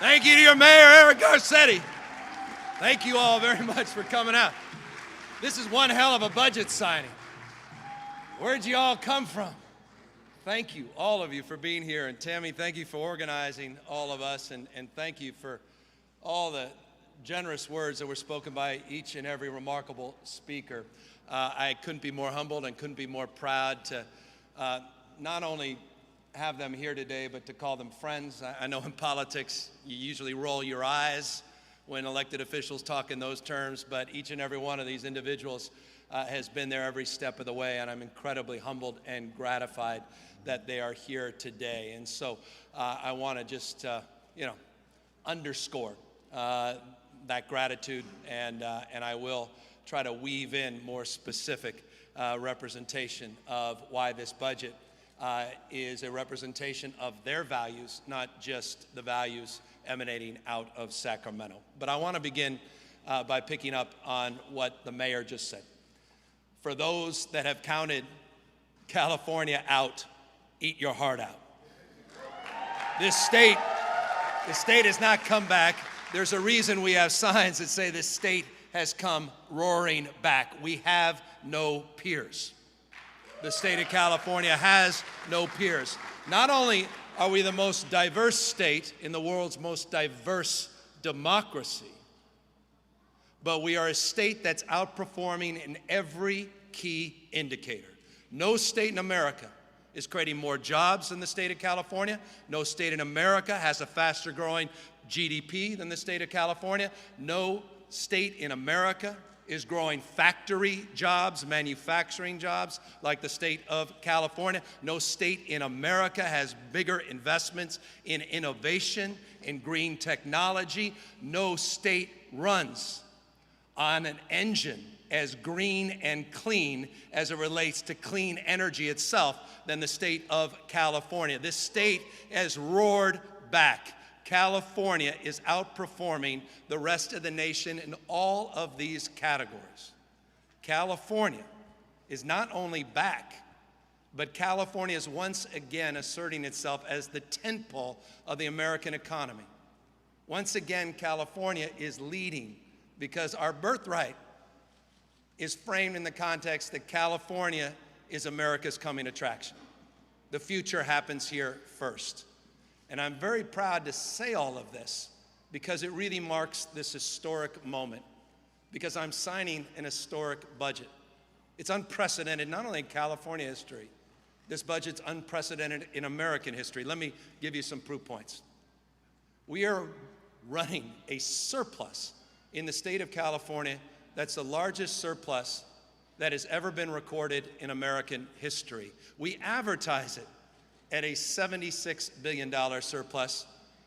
Thank you to your mayor, Eric Garcetti. Thank you all very much for coming out. This is one hell of a budget signing. Where'd you all come from? Thank you, all of you, for being here. And Tammy, thank you for organizing all of us. And thank you for all the generous words that were spoken by each and every remarkable speaker. I couldn't be more humbled and couldn't be more proud to not only have them here today, but to call them friends. I know in politics, you usually roll your eyes when elected officials talk in those terms, but each and every one of these individuals has been there every step of the way, and I'm incredibly humbled and gratified that they are here today. And so I want to just, underscore that gratitude, and I will try to weave in more specific representation of why this budget is a representation of their values, not just the values emanating out of Sacramento. But I want to begin by picking up on what the mayor just said. For those that have counted California out, eat your heart out. This state has not come back. There's a reason we have signs that say this state has come roaring back. We have no peers. The state of California has no peers. Not only are we the most diverse state in the world's most diverse democracy, but we are a state that's outperforming in every key indicator. No state in America is creating more jobs than the state of California. No state in America has a faster growing GDP than the state of California. No state in America is growing factory jobs, manufacturing jobs like the state of California. No state in America has bigger investments in innovation, in green technology. No state runs on an engine as green and clean as it relates to clean energy itself than the state of California. This state has roared back. California is outperforming the rest of the nation in all of these categories. California is not only back, but California is once again asserting itself as the tentpole of the American economy. Once again, California is leading because our birthright is framed in the context that California is America's coming attraction. The future happens here first. And I'm very proud to say all of this because it really marks this historic moment, because I'm signing an historic budget. It's unprecedented, not only in California history, this budget's unprecedented in American history. Let me give you some proof points. We are running a surplus in the state of California that's the largest surplus that has ever been recorded in American history. We advertise it at a $76 billion surplus.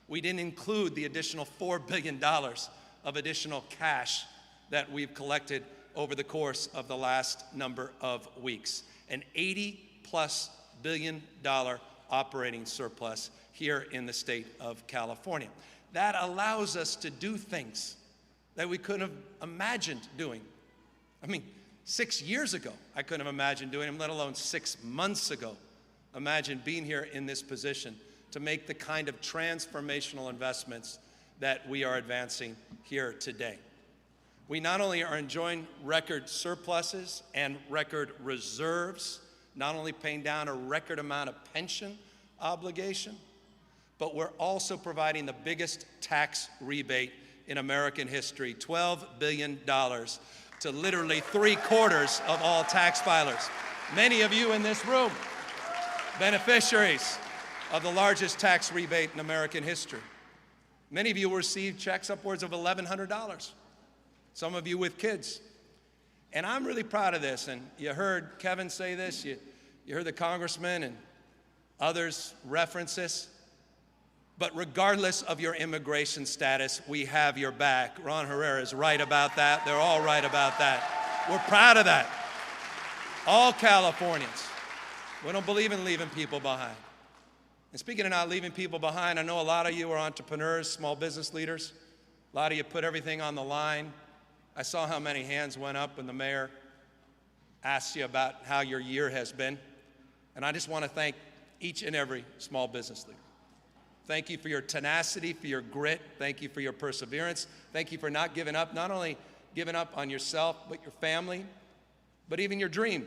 We didn't include the additional $4 billion of additional cash that we've collected over the course of the last number of weeks. An $80+ billion operating surplus here in the state of California. That allows us to do things that we couldn't have imagined doing. 6 years ago, I couldn't have imagined doing them, let alone 6 months ago. Imagine being here in this position to make the kind of transformational investments that we are advancing here today. We not only are enjoying record surpluses and record reserves, not only paying down a record amount of pension obligation, but we're also providing the biggest tax rebate in American history, $12 billion to literally 3/4 of all tax filers. Many of you in this room, beneficiaries of the largest tax rebate in American history. Many of you will receive checks upwards of $1,100. Some of you with kids. And I'm really proud of this. And you heard Kevin say this, you heard the congressman and others reference this. But regardless of your immigration status, we have your back. Ron Herrera is right about that. They're all right about that. We're proud of that. All Californians. We don't believe in leaving people behind. And speaking of not leaving people behind, I know a lot of you are entrepreneurs, small business leaders. A lot of you put everything on the line. I saw how many hands went up when the mayor asked you about how your year has been. And I just want to thank each and every small business leader. Thank you for your tenacity, for your grit. Thank you for your perseverance. Thank you for not giving up, not only giving up on yourself, but your family, but even your dream.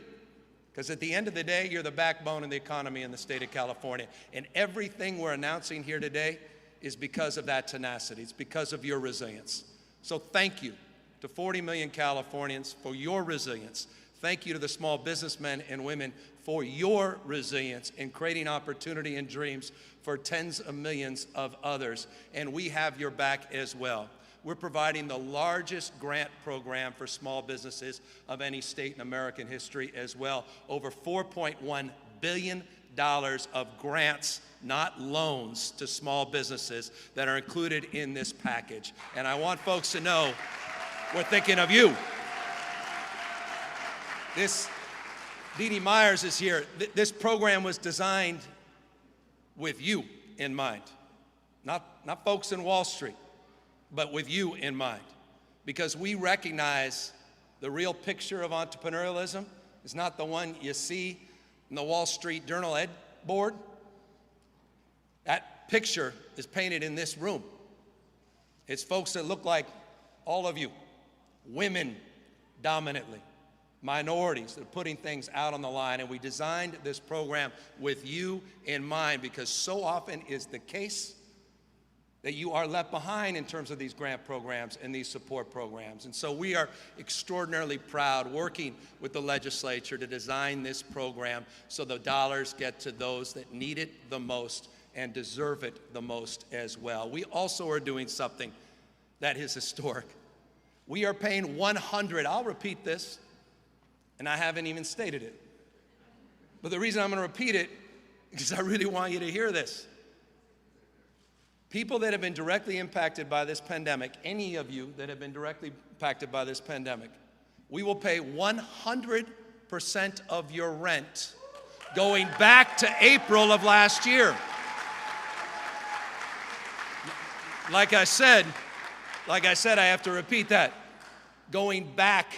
Because at the end of the day, you're the backbone of the economy in the state of California. And everything we're announcing here today is because of that tenacity. It's because of your resilience. So thank you to 40 million Californians for your resilience. Thank you to the small businessmen and women for your resilience in creating opportunity and dreams for tens of millions of others. And we have your back as well. We're providing the largest grant program for small businesses of any state in American history as well. Over $4.1 billion of grants, not loans, to small businesses that are included in this package. And I want folks to know we're thinking of you. Dee Dee Myers is here. This program was designed with you in mind, not folks in Wall Street, but with you in mind, because we recognize the real picture of entrepreneurialism is not the one you see in the Wall Street Journal Ed board. That picture is painted in this room. It's folks that look like all of you, women dominantly, minorities that are putting things out on the line. And we designed this program with you in mind, because so often is the case that you are left behind in terms of these grant programs and these support programs. And so we are extraordinarily proud working with the legislature to design this program so the dollars get to those that need it the most and deserve it the most as well. We also are doing something that is historic. We are paying 100, I'll repeat this, and I haven't even stated it. But the reason I'm going to repeat it is I really want you to hear this. People that have been directly impacted by this pandemic, any of you that have been directly impacted by this pandemic, we will pay 100% of your rent going back to April of last year. Like I said, I have to repeat that. Going back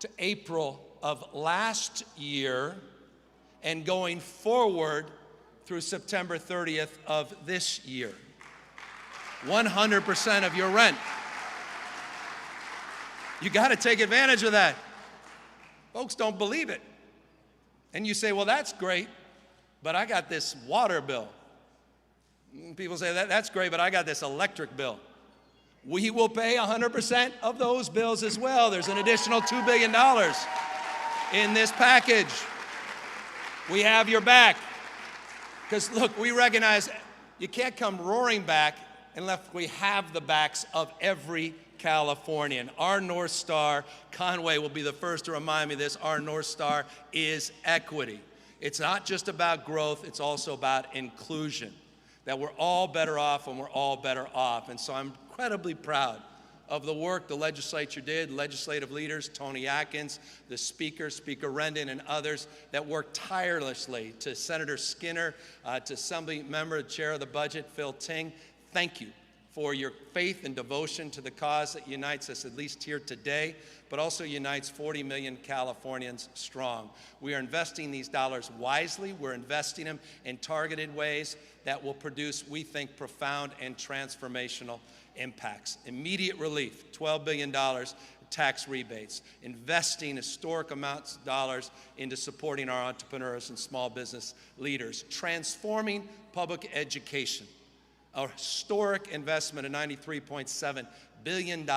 to April of last year and going forward through September 30th of this year. 100% of your rent. You got to take advantage of that. Folks don't believe it. And you say, well, that's great, but I got this water bill. People say, that's great, but I got this electric bill. We will pay 100% of those bills as well. There's an additional $2 billion in this package. We have your back. Because look, we recognize you can't come roaring back unless we have the backs of every Californian. Our North Star, Conway will be the first to remind me this, our North Star is equity. It's not just about growth, it's also about inclusion. That we're all better off when we're all better off. And so I'm incredibly proud of the work the legislature did, legislative leaders, Tony Atkins, the Speaker, Speaker Rendon, and others that worked tirelessly, to Senator Skinner, to Assembly Member, Chair of the Budget, Phil Ting. Thank you for your faith and devotion to the cause that unites us, at least here today, but also unites 40 million Californians strong. We are investing these dollars wisely. We're investing them in targeted ways that will produce, we think, profound and transformational impacts. Immediate relief, $12 billion tax rebates, investing historic amounts of dollars into supporting our entrepreneurs and small business leaders, transforming public education, a historic investment of $93.7 billion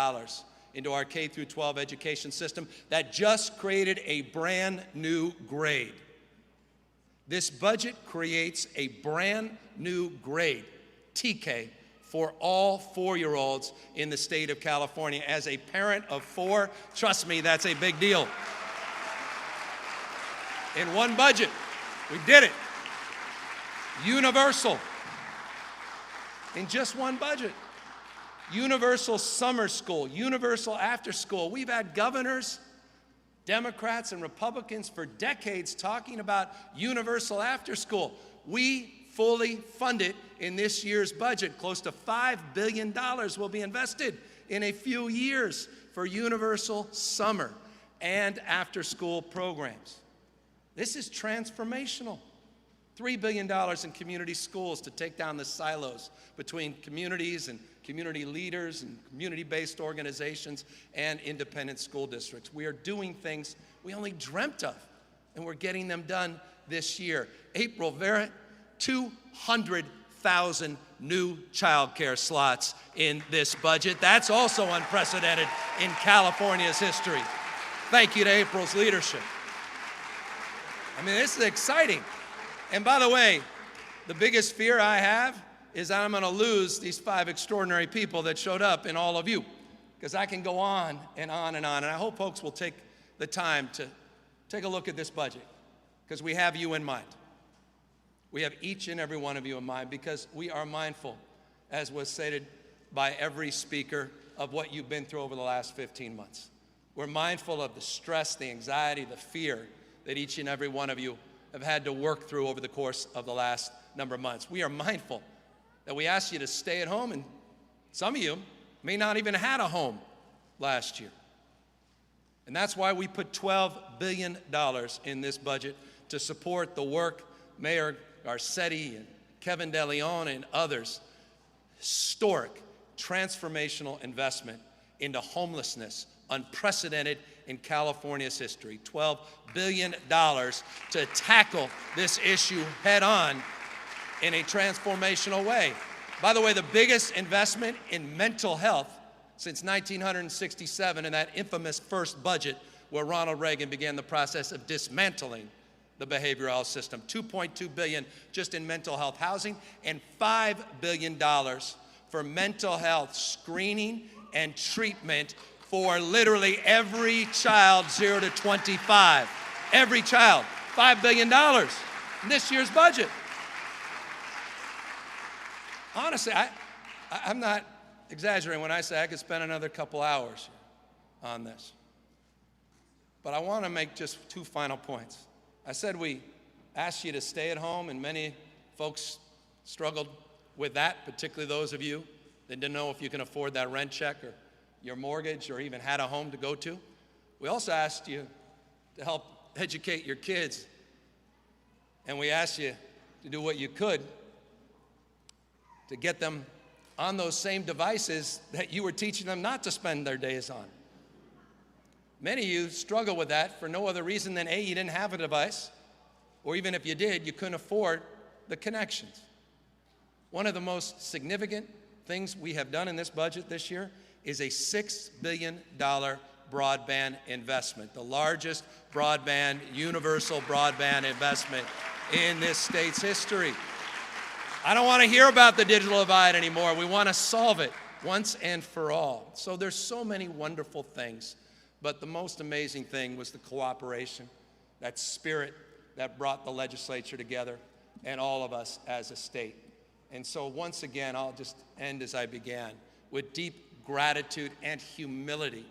into our K-12 education system that just created a brand new grade. This budget creates a brand new grade, TK, for all 4-year-olds in the state of California. As a parent of 4, trust me, that's a big deal. In one budget, we did it. Universal. In just one budget. Universal summer school, universal after school. We've had governors, Democrats and Republicans for decades talking about universal after school. We fully fund it in this year's budget. Close to $5 billion will be invested in a few years for universal summer and after school programs. This is transformational. $3 billion in community schools to take down the silos between communities and community leaders and community-based organizations and independent school districts. We are doing things we only dreamt of, and we're getting them done this year. April, Vera, 200,000 new child care slots in this budget. That's also unprecedented in California's history. Thank you to April's leadership. I mean, this is exciting. And by the way, the biggest fear I have is I'm going to lose these 5 extraordinary people that showed up in all of you, because I can go on and on and on. And I hope folks will take the time to take a look at this budget, because we have you in mind. We have each and every one of you in mind, because we are mindful, as was stated by every speaker, of what you've been through over the last 15 months. We're mindful of the stress, the anxiety, the fear that each and every one of you have had to work through over the course of the last number of months. We are mindful that we asked you to stay at home, and some of you may not even had a home last year. And that's why we put $12 billion in this budget to support the work Mayor Garcetti and Kevin DeLeon and others. Historic, transformational investment into homelessness, unprecedented in California's history. $12 billion to tackle this issue head on in a transformational way. By the way, the biggest investment in mental health since 1967, in that infamous first budget where Ronald Reagan began the process of dismantling the behavioral health system. $2.2 billion just in mental health housing, and $5 billion for mental health screening and treatment for literally every child 0 to 25. Every child. $5 billion in this year's budget. Honestly, I'm not exaggerating when I say I could spend another couple hours on this. But I want to make just 2 final points. I said we asked you to stay at home, and many folks struggled with that, particularly those of you that didn't know if you can afford that rent check or your mortgage or even had a home to go to. We also asked you to help educate your kids, and we asked you to do what you could to get them on those same devices that you were teaching them not to spend their days on. Many of you struggle with that for no other reason than A, you didn't have a device, or even if you did, you couldn't afford the connections. One of the most significant things we have done in this budget this year is a $6 billion broadband investment, the largest broadband, universal broadband investment in this state's history. I don't want to hear about the digital divide anymore. We want to solve it once and for all. So there's so many wonderful things, but the most amazing thing was the cooperation, that spirit that brought the legislature together and all of us as a state. And so once again, I'll just end as I began, with deep gratitude and humility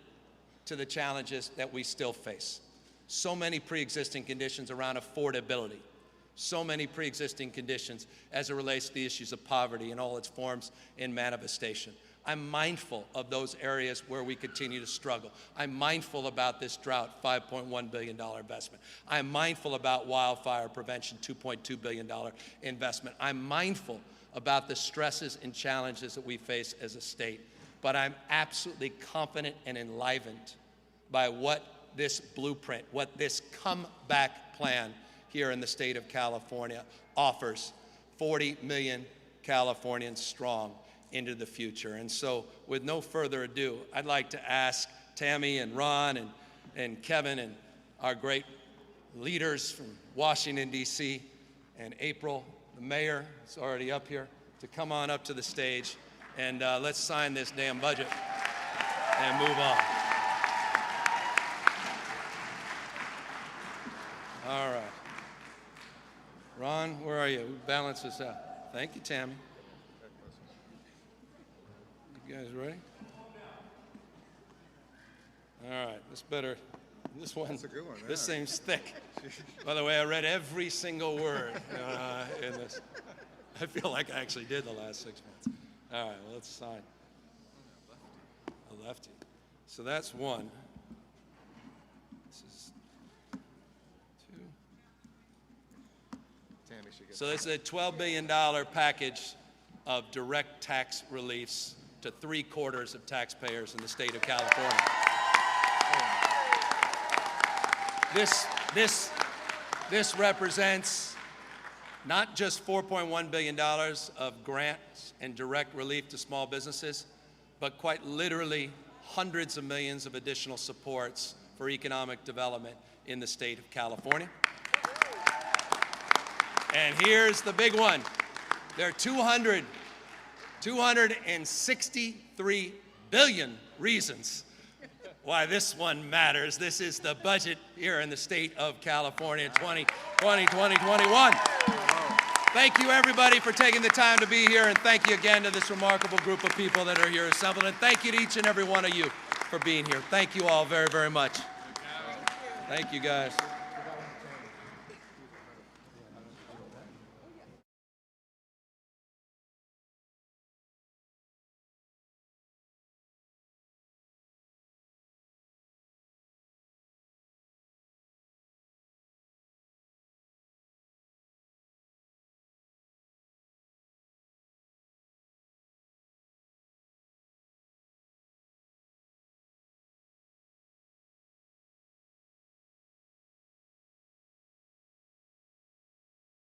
to the challenges that we still face. So many pre-existing conditions around affordability, so many pre-existing conditions as it relates to the issues of poverty in all its forms and manifestation. I'm mindful of those areas where we continue to struggle. I'm mindful about this drought, $5.1 billion investment. I'm mindful about wildfire prevention, $2.2 billion investment. I'm mindful about the stresses and challenges that we face as a state. But I'm absolutely confident and enlivened by what this blueprint, what this comeback plan here in the state of California offers 40 million Californians strong into the future. And so with no further ado, I'd like to ask Tammy and Ron and Kevin and our great leaders from Washington, D.C., and April, the mayor, is already up here, to come on up to the stage, and let's sign this damn budget and move on. All right. Ron, where are you? Balance this out. Thank you, Tammy. You guys ready? All right, this one's a good one. This seems thick. By the way, I read every single word in this. I feel like I actually did the last 6 months. All right, well, let's sign. A lefty. So that's one. This is two. So this is a $12 billion package of direct tax reliefs to 3/4 of taxpayers in the state of California. This represents not just $4.1 billion of grants and direct relief to small businesses, but quite literally hundreds of millions of additional supports for economic development in the state of California. And here's the big one. There are 263 billion reasons why this one matters. This is the budget here in the state of California 2020-2021. Thank you, everybody, for taking the time to be here, and thank you again to this remarkable group of people that are here assembled, and thank you to each and every one of you for being here. Thank you all very, very much. Thank you, guys.